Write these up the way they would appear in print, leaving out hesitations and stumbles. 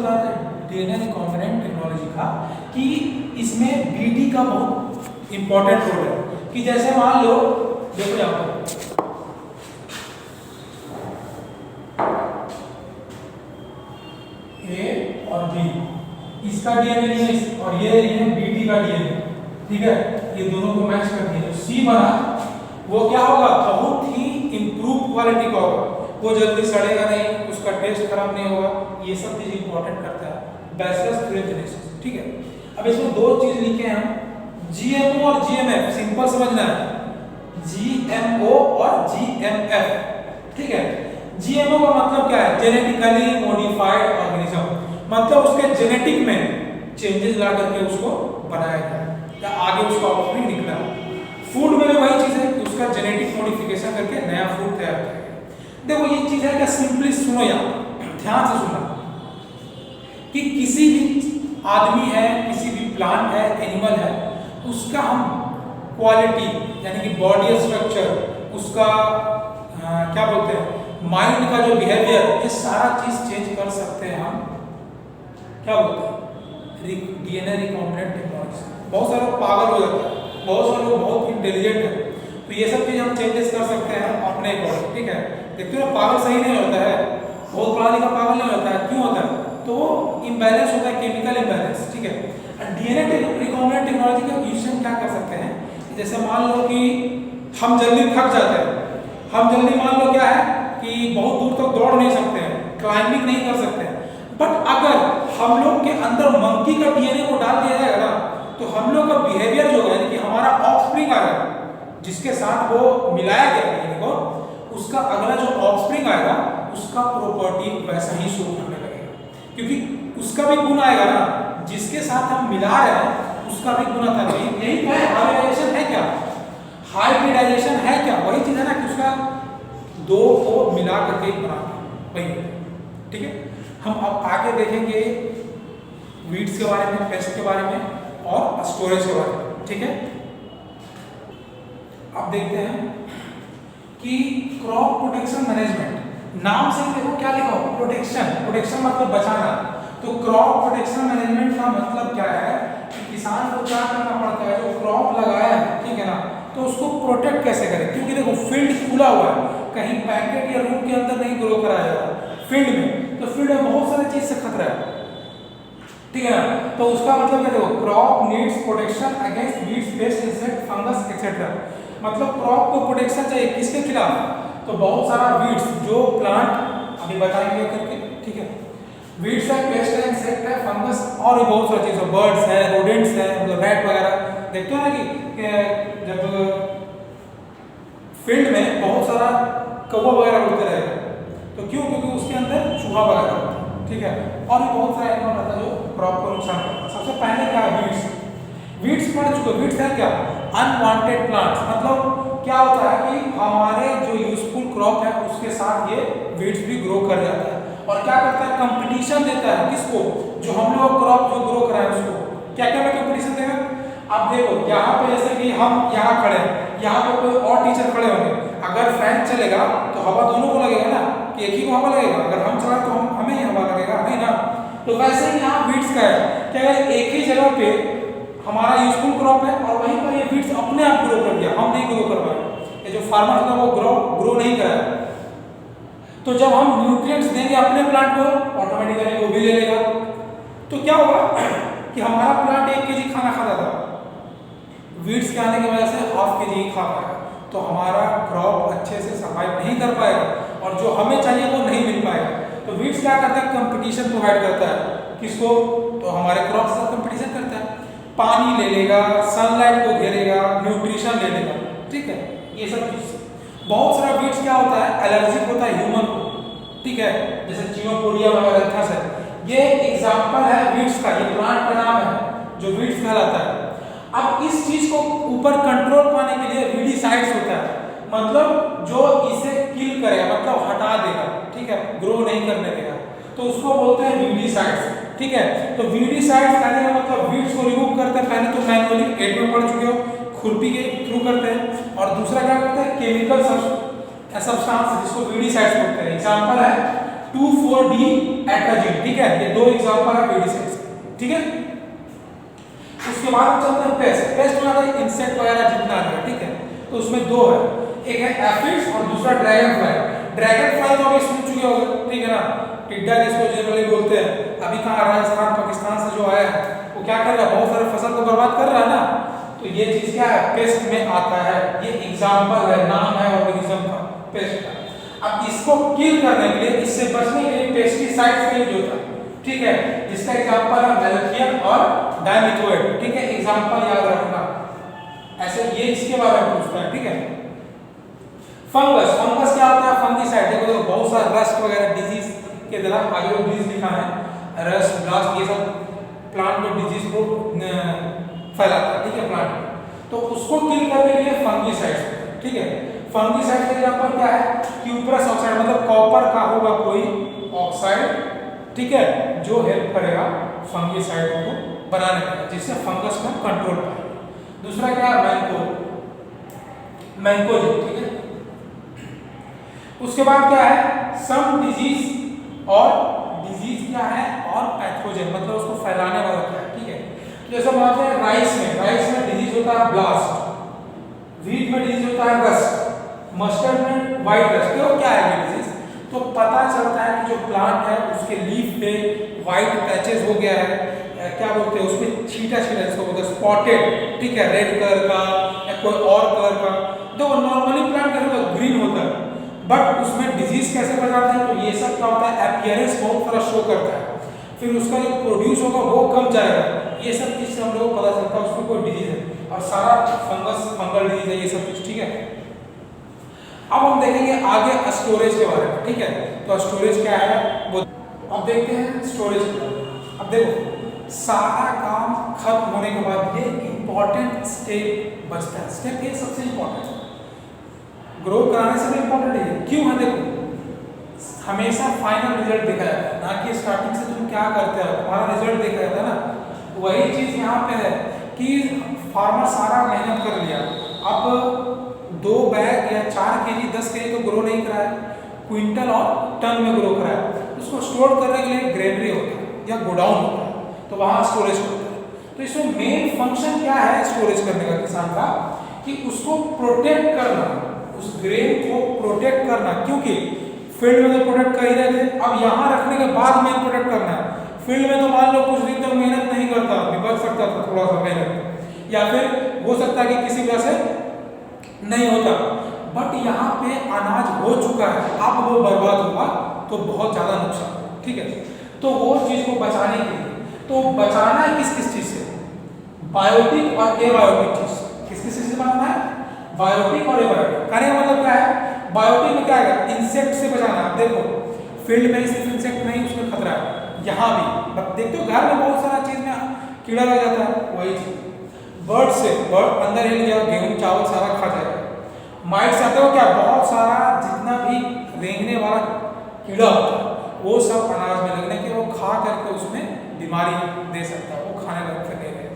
बता रहे DNA recombinant technology का कि इसमें बीटी का बहुत इंपॉर्टेंट रोल है। कि जैसे मान लो, देखो यहाँ पर ए और बी, इसका डीएनए है और ये बीटी का डीएनए, ठीक है, ये दोनों को मैच कर दिया, जो सी बना वो क्या होगा, बहुत ही इंप्रूव क्वालिटी का होगा, वो जल्दी सड़ेगा नहीं, उसका टेस्ट खराब नहीं होगा। ये सब चीज इंपॉर्टेंट करता है बैचलर्स फ्यूजनेसिस, ठीक है। अब इसमें दो चीज लिखे हैं हम, जीएमओ और जीएमएफ, सिंपल समझना है, जीएमओ और जीएमएफ, ठीक है। जीएमओ का मतलब क्या है, जेनेटिकली मॉडिफाइड ऑर्गेनिज्म, मतलब उसके जेनेटिक में चेंजेस ला करके उसको बनाया गया या आगे उसका ऑफस्प्रिंग निकला। फूड में भी वही चीज है कि उसका जेनेटिक मॉडिफिकेशन करके नया फूड तैयार किया गया। देखो ये चीज है क्या, सिंपली सुनो यार, ध्यान से सुनना, कि किसी भी आदमी है, किसी भी प्लांट है, एनिमल है, उसका हम क्वालिटी यानी कि बॉडी स्ट्रक्चर, उसका क्या बोलते हैं, माइंड का जो बिहेवियर, ये सारा चीज चेंज कर सकते हैं हम, क्या बोलते हैं, डीएनए रिकॉम्बिनेंट टेक्नोलॉजी। बहुत सारे लोग पागल हो जाते हैं, बहुत सारे लोग बहुत इंटेलिजेंट है, तो ये सब चीज हम चेंजेस कर सकते हैं अपने अकॉर्डिंग, ठीक है। देखते हो पागल सही नहीं होता है, बहुत पढ़ा लिखा पागल नहीं होता है, क्यों होता है, तो वो इम्बैलेंस होता है, केमिकल इम्बैलेंस, ठीक है। डीएनए रिकॉम्बिनेंट टेक्नोलॉजी का यूज हम क्या कर सकते हैं, जैसे मान लो कि हम जल्दी थक जाते हैं, हम जल्दी मान लो क्या है कि बहुत दूर तक दौड़ नहीं सकते हैं, क्लाइंबिंग नहीं कर सकते हैं, बट अगर हम लोग के अंदर मंकी का डीएनए को डाल दिया जाएगा ना, तो हम लोग का बिहेवियर जो है कि हमारा ऑफस्प्रिंग आएगा, जिसके साथ वो मिलाया गया डीएनए को, उसका अगला जो ऑफस्प्रिंग आएगा उसका प्रॉपर्टी वैसा ही शो करने लगेगा, क्योंकि उसका भी गुण आएगा ना, जिसके साथ हम मिला रहे हैं उसका भी गुण आता है। यही क्या है, हाइब्रिडाइजेशन है क्या, हाइब्रिडाइजेशन है क्या, वही चीज है ना कि उसका दो को मिला करके बना वही, ठीक है। हम अब आगे देखेंगे वीड्स के बारे में, पेस्ट के बारे में और स्टोरेज के बारे में, ठीक है। अब देखते हैं कि क्रॉप प्रोटेक्शन मैनेजमेंट, नाम से देखो क्या लिखा हो, प्रोटेक्शन, प्रोटेक्शन मतलब बचाना, तो क्रॉप प्रोटेक्शन मैनेजमेंट का मतलब क्या है कि किसान को क्या करना पड़ता है, जो क्रॉप लगाया है, ठीक है ना, तो उसको प्रोटेक्ट कैसे करें, क्योंकि देखो फील्ड खुला हुआ है, कहीं पैकेट या रूम के अंदर नहीं ग्रो कराया जा रहा फील्ड में, तो फील्ड में बहुत सारी चीज से खतरा है, ठीक है ना। तो उसका मतलब क्या, देखो crop needs protection against weeds, paste, insect, fungus etcetera, मतलब क्रॉप को प्रोटेक्शन चाहिए किसके खिलाफ, तो बहुत सारा वीड्स जो प्लांट अभी बताएंगे करके, ठीक है, वीड्स है, पेस्ट है, इंसेक्ट है, फंगस और भी बहुत सारी चीज, बर्ड्स है, रोडेंट्स है, मतलब रैट वगैरह, देखते हो ना कि जब फील्ड में बहुत सारा कौवा वगैरह उड़ते रहेगा, तो क्यों, क्योंकि उसके अंदर चूहा वगैरह होता है, ठीक है, और भी बहुत सारा एनिमल रहता है जो क्रॉप को नुकसान करता है। सबसे पहले क्या है, वीड्स, वीड्स पढ़ चुके, वीड्स है क्या, अनवांटेड प्लांट्स, मतलब क्या होता है कि हमारे जो यूजफुल क्रॉप है उसके साथ ये वीड्स भी ग्रो कर जाता है, और क्या करता है, कंपटीशन देता है किसको, जो हम लोग क्रॉप जो ग्रो कराए उसको, क्या क्या में कंपटीशन देगा। अब देखो यहाँ पे जैसे कि हम यहाँ खड़े हैं, यहाँ पे कोई और टीचर खड़े होंगे, अगर फैन चलेगा तो हवा दोनों को लगेगा ना, कि एक ही को हवा लगेगा, अगर हम चलाए तो हमें ही हवा लगेगा, नहीं ना। तो वैसे ही यहाँ वीड्स का है, क्या है, एक ही जगह पे हमारा यूजफुल क्रॉप है और वहीं पर ये वीड्स अपने आप ग्रो कर दिया, हम नहीं ग्रो करवाए, ये जो फार्मर था वो ग्रो नहीं कराया। तो जब हम न्यूट्रिएंट्स देंगे अपने प्लांट को, ऑटोमेटिकली वो भी ले लेगा, तो क्या होगा कि हमारा प्लांट 1 kg खाना खाता था, वीड्स के आने की वजह से ½ kg ही खा पाएगा, तो हमारा क्रॉप अच्छे से सर्वाइव नहीं कर पाएगा और जो हमें चाहिए वो नहीं मिल पाएगा। तो वीड्स क्या करता है, कंपटीशन प्रोवाइड करता है किसको, तो हमारे क्रॉप से कंपटीशन करता है, पानी ले लेगा, सनलाइट को घेरेगा, न्यूट्रिशन ले लेगा, ठीक है। ये सब चीज बहुत सारा वीड्स क्या होता है, एलर्जिक होता है ह्यूमन को, ठीक है, जैसे चिनोपोडिया वगैरह था सर, ये एग्जांपल है वीड्स का, ये प्लांट का नाम है जो वीड्स कहलाता है। अब इस चीज को ऊपर कंट्रोल पाने के लिए वीडीसाइड्स होता है, मतलब जो इसे किल करेगा, मतलब हटा देगा, ठीक है, ग्रो नहीं करने देगा, तो उसको बोलते हैं वीडीसाइड्स, ठीक है। तो वीडीसाइड्स कहने का मतलब वीड्स को रिमूव करते हैं, पहले तो मैनुअली 8 में पढ़ चुके हो, खुरपी के थ्रू करते हैं, और दूसरा क्या करते हैं, केमिकल सब्सटेंस जिसको वीडीसाइड्स बोलते हैं। एग्जांपल है 2,4-D एट्राजिन, ठीक है, ये दो एग्जांपल है पेस्टिसाइड्स, ठीक है। उसके बाद हम चलते हैं पेस्ट। पेस्ट में आता है इंसेक्ट वगैरह जितना आता है, ठीक है, तो उसमें दो है, एक है एफिड्स और दूसरा ड्रैगन फ्लाई। ड्रैगन फ्लाई तो अभी सुन चुके होंगे, ठीक है ना, टिड्डा जिसको जनरली बोलते हैं। अभी कहाँ राजस्थान पाकिस्तान से जो आया है वो क्या कर रहा है, बहुत सारे फसल को बर्बाद कर रहा है ना, तो ये चीज क्या है, पेस्ट में आता है। ये एग्जांपल है, नाम है ऑर्गेनिज्म का, पेस्ट का। अब इसको किल करने के लिए, इससे बचने के लिए पेस्टिसाइड्स का यूज होता है, ठीक है, जिसका एग्जांपल है मैलाथियन और डाइमिथोएट, ठीक है, एग्जांपल याद रखना, ऐसे ये इसके बारे में पूछता है, ठीक है। फंगस, फंगस क्या होता है, फंगिसाइड। देखो बहुत सारा रस्ट वगैरह डिजीज के तरह आगे डिजीज लिखा है, रस्ट, ब्लास्ट, ये सब प्लांट में डिजीज को फैलाता है, ठीक है, प्लांट, तो उसको किल करने के लिए फंगिसाइड, ठीक है। फंगिसाइड का एग्जांपल क्या है, क्यूप्रस ऑक्साइड, मतलब कॉपर का होगा कोई ऑक्साइड, ठीक है, जो हेल्प करेगा फंगिसाइड को बनाने में, जिससे फंगस में कंट्रोल पाए। दूसरा क्या है, मैंकोजेब, ठीक है। उसके बाद क्या है, सम डिजीज, और डिजीज क्या है, और पैथोजन, मतलब उसको फैलाने वाला क्या है, ठीक है। जैसे मानते हैं राइस में डिजीज होता है ब्लास्ट, व्हीट में डिजीज होता है रस्ट, मस्टर्ड में व्हाइट रस्ट। तो क्या है ये डिजीज, तो पता चलता है कि जो प्लांट है उसके लीफ पे व्हाइट पैचेस हो गया है, क्या बोलते हैं उसमें छीटा जिसको बोलते हैं स्पॉटेड, ठीक है, रेड कलर का या कोई और कलर का। तो नॉर्मली प्लांट का ग्रीन होता है, बट उसमें डिजीज कैसे बताते हैं, तो ये सब क्या होता है, अपीयरेंस बहुत सारा शो करता है, फिर उसका जो प्रोड्यूस होगा वो कम जाएगा, ये सब चीज से हम लोग को पता चलता है उसमें कोई डिजीज है, और सारा फंगल डिजीज है, ये सब कुछ, ठीक है। अब हम देखेंगे आगे स्टोरेज के बारे में, ठीक है, तो स्टोरेज क्या है वो अब देखते हैं स्टोरेज। अब देखो सारा काम खत्म होने के बाद ये इंपॉर्टेंट स्टेप बचता है, स्टेप ये सबसे इंपॉर्टेंट है, ग्रो कराने से भी इंपॉर्टेंट है। क्यों है, देखो हमेशा फाइनल रिजल्ट देखा जाता है, ना कि स्टार्टिंग से तुम क्या करते हो, तुम्हारा रिजल्ट देखा जाता है ना। वही चीज यहाँ पे है कि फार्मर सारा मेहनत कर लिया, अब 2 बैग या 4 केजी 10 केजी तो ग्रो नहीं कराया, क्विंटल और टन में ग्रो कराया, उसको स्टोर करने के लिए ग्रेनरी होता है या गोडाउन होता है, तो वहाँ स्टोरेज होता है। तो इसमें मेन फंक्शन क्या है स्टोरेज करने का किसान का, कि उसको प्रोटेक्ट करना, उस ग्रेन को प्रोटेक्ट करना, क्योंकि फील्ड में तो प्रोटेक्ट कर ही रहे थे, अब यहाँ रखने के बाद मेन प्रोटेक्ट करना है। फील्ड में तो मान लो कुछ दिन तक मेहनत नहीं करता, बच सकता था थोड़ा सा मेहनत, या फिर हो सकता है कि किसी वजह से नहीं होता, बट यहाँ पे अनाज हो चुका है, अब वो बर्बाद होगा तो बहुत ज्यादा नुकसान, ठीक है। तो वो चीज को बचाने के लिए, तो बचाना है किस किस चीज से, बायोटिक और एबायोटिक चीज, किस किस चीज से बचाना है, बायोटिक और एबायोटिक। कहने का मतलब क्या है, बायोटिक में क्या है, इंसेक्ट से बचाना। देखो फील्ड में सिर्फ इंसेक्ट नहीं, उसमें खतरा है, यहाँ भी देखते हो घर में बहुत सारा चीज में कीड़ा लग जाता है, वही चीज बर्ड से, बर्ड अंदर हिल गया, गेहूं चावल सारा खा जाएगा। माइट्स आते हो क्या, बहुत सारा जितना भी रेंगने वाला कीड़ा होता है वो सब अनाज में लगने के वो खा करके उसमें बीमारी दे सकता है, वो खाने लग नहीं रहे।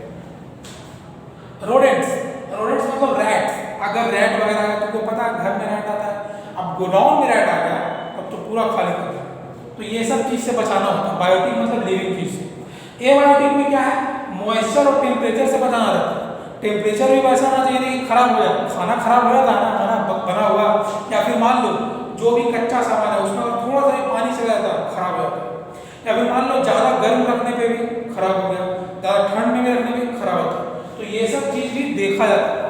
रोडेंट्स, रोडेंट्स मतलब रैट्स, अगर रैट वगैरह है तो पता है घर में रैट आता है, अब गोडाउन में रैट आ गया तब तो पूरा खाली कर दिया, तो ये सब चीज से बचाना होता है। बायोटिक मतलब लिविंग चीज से। एबायोटिक में क्या है, मॉइस्चर और टेम्परेचर से बचाना रहता है। टेम्परेचर भी वैसा ना चाहिए कि खराब हो जाए, खाना खराब हो जाता है ना, खाना बना हुआ, या फिर मान लो जो भी कच्चा सामान है उसमें अगर थोड़ा सा पानी चला जाता है खराब हो जाता है, या फिर मान लो ज्यादा गर्म रखने पे भी खराब हो गया, ज्यादा ठंड में भी रखने पे खराब होता है, तो ये सब चीज भी देखा जाता है।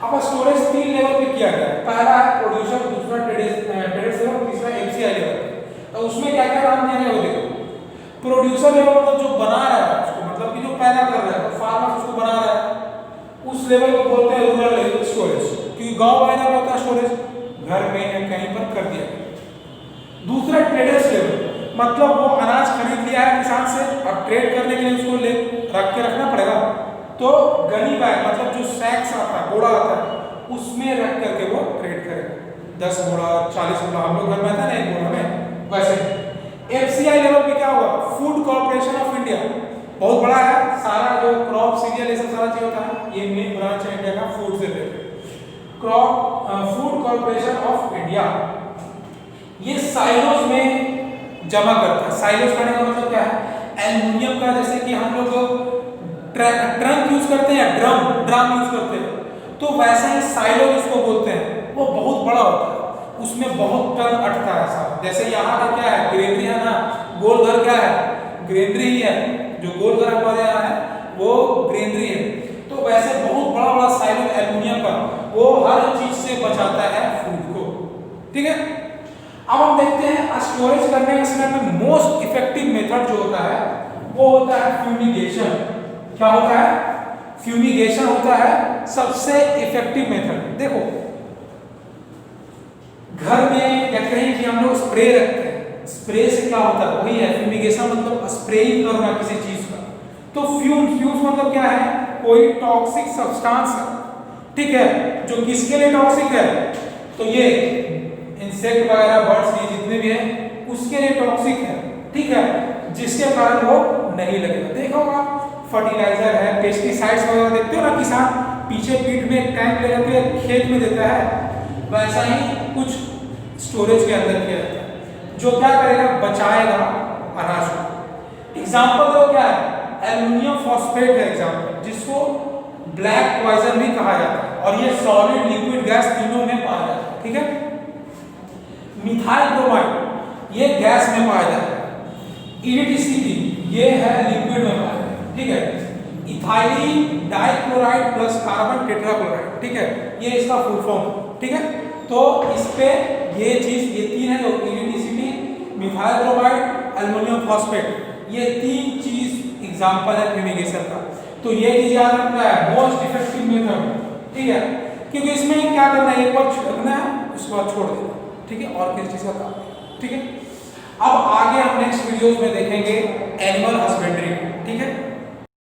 अब स्टोरेज 3 लेवल पे किया गया है, पहला है प्रोड्यूसर, दूसरा ट्रेडर्स लेवल, तीसरा एफसीआई लेवल। तो उसमें क्या क्या नाम दिया गया वो देखो। प्रोड्यूसर लेवल मतलब जो बना रहा है उसको, मतलब कि जो पैदा कर रहा है, तो फार्मर उसको बना रहा है, उस लेवल को बोलते हैं रूरल लेवल स्टोरेज, क्योंकि गांव वगैरह में होता है स्टोरेज, घर में या कहीं पर कर दिया। दूसरा ट्रेडर्स लेवल, मतलब वो अनाज खरीद लिया है किसान से, अब ट्रेड करने के लिए उसको ले रख के रखना पड़ेगा, तो गनी बैग मतलब जो सैक्स आता है, बोरा आता है, उसमें रख करके वो ट्रेड करेगा, 10 बोरा 40 बोरा, हम लोग घर में था ना एक बोरा में, वैसे। एफसीआई लेवल पे क्या हुआ, फूड कॉर्पोरेशन ऑफ इंडिया, बहुत बड़ा है, सारा जो क्रॉप सीरियल ये सब सारा चीज होता है, ये मेन ब्रांच है इंडिया का फूड से related. Food corporation of India, ये साइलोज में जमा करता है। साइलोज करने का मतलब क्या है, एल्युमिनियम का जैसे कि हम लोग ट्रंक यूज करते हैं, ड्रम यूज करते हैं, तो वैसा ही साइलोज इसको बोलते हैं। वो बहुत बड़ा होता है, उसमें बहुत टन अटता है सब। जैसे यहाँ का क्या है, ग्रेनरी है ना, गोल घर क्या है, ग्रेनरी ही है, जो गोल घर हमारे यहाँ है वो ग्रेनरी है। तो वैसे बहुत बड़ा बड़ा साइलोज एल्युमिनियम का, वो हर चीज से बचाता है फूड को, ठीक है। अब हम देखते हैं स्टोरेज करने में मोस्ट इफेक्टिव मेथड जो होता है वो होता है फ्यूमिगेशन। क्या होता है, फ्यूमिगेशन होता है सबसे इफेक्टिव मेथड। देखो घर में या कहीं कि हम लोग स्प्रे रखते हैं, स्प्रे से क्या होता है, वही है फ्यूमिगेशन, मतलब स्प्रेइंग करना किसी चीज का। तो फ्यूम्स मतलब क्या है, कोई टॉक्सिक सब्सटेंस, ठीक है, जो किसके लिए टॉक्सिक है, तो ये इंसेक्ट वगैरह बर्ड्स ये जितने भी हैं उसके लिए टॉक्सिक है, ठीक है, जिसके कारण वो नहीं लगेगा। देखा होगा फर्टिलाइजर है, पेस्टिसाइड्स वगैरह देखते हो ना, किसान पीछे पीठ में एक टैंक लगा के खेत में देता है, वैसा ही कुछ स्टोरेज के अंदर किया जाता है जो क्या करेगा, बचाएगा अनाज को। एग्जाम्पल दो, क्या है, एल्युमिनियम फॉस्फेट है एग्जाम्पल, जिसको ब्लैक पॉइजन भी कहा जाता है, और ये सॉलिड लिक्विड गैस तीनों में पाया जाता है, ठीक है। मिथाइल ब्रोमाइड ये गैस में पाया जाता है, EDTCP ये है लिक्विड में पाया जाता है, ठीक है। Ethylene dichloride plus carbon tetrachloride, ठीक है, ये इसका फुल फॉर्म, ठीक है। तो इस पे ये चीज, ये तीन है, जो EDTCP, methyl bromide, aluminium phosphate, ये तीन चीज एग्जांपल है फ्यूमिगेशन का। तो ये चीज याद रखना है, मोस्ट इफेक्टिव मेथड, ठीक है, क्योंकि इसमें क्या करना है, एक बार छिड़कना है उसके बाद छोड़ देना, ठीक है, और किसी चीज का काम, ठीक है। अब आगे हम नेक्स्ट वीडियोस में देखेंगे